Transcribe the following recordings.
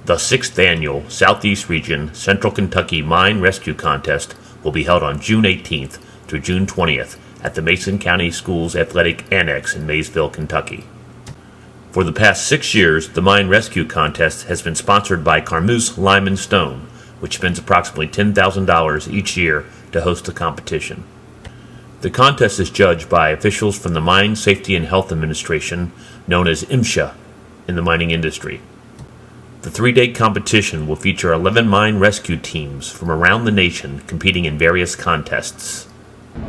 The 6th Annual Southeast Region Central Kentucky Mine Rescue Contest will be held on June 18th through June 20th at the Mason County Schools Athletic Annex in Maysville, Kentucky. For the past 6 years, the Mine Rescue Contest has been sponsored by Carmeuse Lime and Stone, which spends approximately $10,000 each year to host the competition. The contest is judged by officials from the Mine Safety and Health Administration, known as MSHA, in the mining industry. The 3-day competition will feature 11 mine rescue teams from around the nation competing in various contests.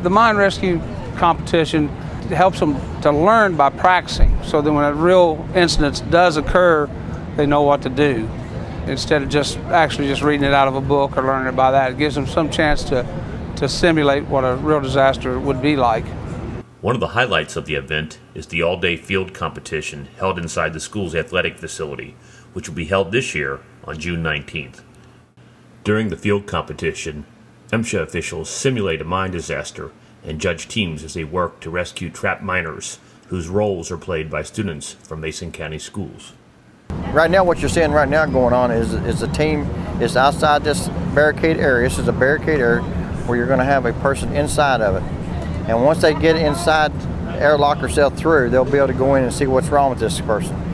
The mine rescue competition helps them to learn by practicing, so that when a real incident does occur, they know what to do. Instead of just reading it out of a book or learning it by that, it gives them some chance to simulate what a real disaster would be like. One of the highlights of the event is the all-day field competition held inside the school's athletic facility, which will be held this year on June 19th. During the field competition, MSHA officials simulate a mine disaster and judge teams as they work to rescue trapped miners, whose roles are played by students from Mason County schools. Right now, what you're seeing right now going on is a team is outside this barricade area. This is a barricade area where you're going to have a person inside of it. And once they get inside, airlock themselves through, they'll be able to go in and see what's wrong with this person.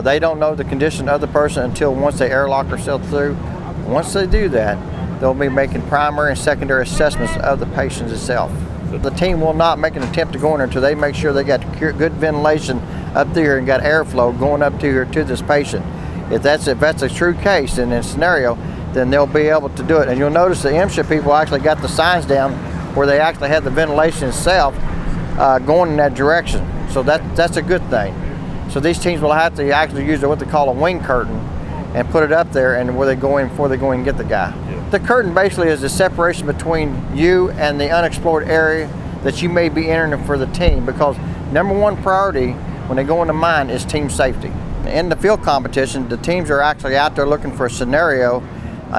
They don't know the condition of the person until once they airlock themselves through. Once they do that, they'll be making primary and secondary assessments of the patient itself. The team will not make an attempt to go in there until they make sure they got good ventilation up through here and got airflow going up to here to this patient. If that's a true case in this scenario, then they'll be able to do it. And you'll notice the MSHA people actually got the signs down where they actually had the ventilation itself going in that direction. So that's a good thing. So these teams will have to actually use what they call a wing curtain and put it up there and where they go in before they go in and get the guy. Yeah. The curtain basically is the separation between you and the unexplored area that you may be entering for the team, because number one priority when they go in the mine is team safety. In the field competition, the teams are actually out there looking for a scenario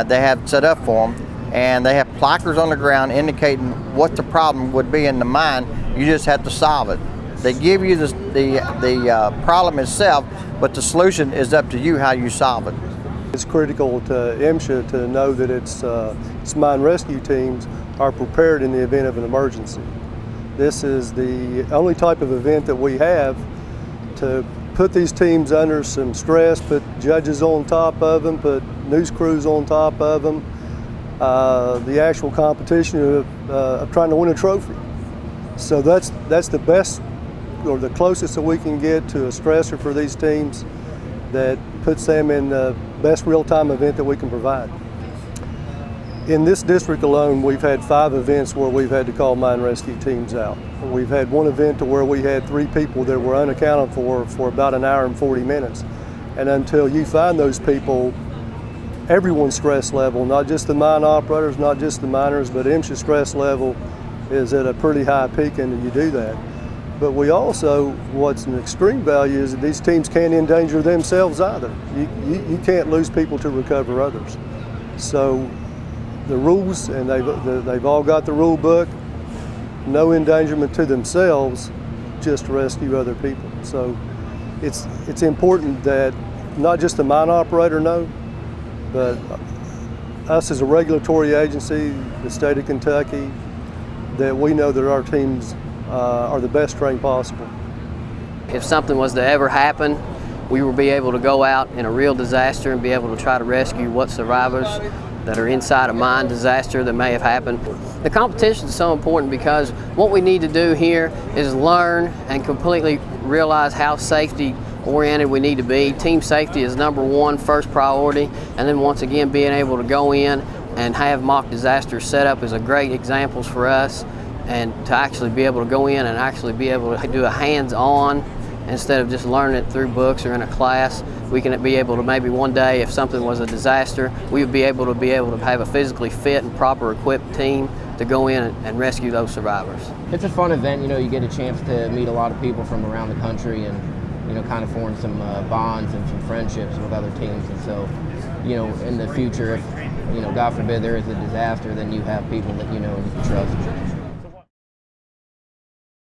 they have set up for them, and they have placards on the ground indicating what the problem would be in the mine. You just have to solve it. They give you the problem itself, but the solution is up to you how you solve it. It's critical to MSHA to know that its mine rescue teams are prepared in the event of an emergency. This is the only type of event that we have to put these teams under some stress, put judges on top of them, put news crews on top of them. The actual competition of trying to win a trophy. So that's the best or the closest that we can get to a stressor for these teams that puts them in the best real-time event that we can provide. In this district alone, we've had 5 events where we've had to call mine rescue teams out. We've had one event to where we had 3 people that were unaccounted for about an hour and 40 minutes. And until you find those people, everyone's stress level, not just the mine operators, not just the miners, but MSHA stress level is at a pretty high peak, and you do that. But we also, what's an extreme value is that these teams can't endanger themselves either. You can't lose people to recover others. So the rules, and they've all got the rule book, no endangerment to themselves, just to rescue other people. So it's important that not just the mine operator know, but us as a regulatory agency, the state of Kentucky, that we know that our teams are the best trained possible. If something was to ever happen, we will be able to go out in a real disaster and be able to try to rescue what survivors that are inside a mine disaster that may have happened. The competition is so important because what we need to do here is learn and completely realize how safety oriented we need to be. Team safety is number one, first priority, and then once again being able to go in and have mock disasters set up is a great examples for us, and to actually be able to go in and actually be able to do a hands-on instead of just learning it through books or in a class. We can be able to maybe one day, if something was a disaster, we would be able to have a physically fit and proper equipped team to go in and rescue those survivors. It's a fun event. You get a chance to meet a lot of people from around the country and kind of form some bonds and some friendships with other teams. And so, in the future, if God forbid there is a disaster, then you have people that and you can trust.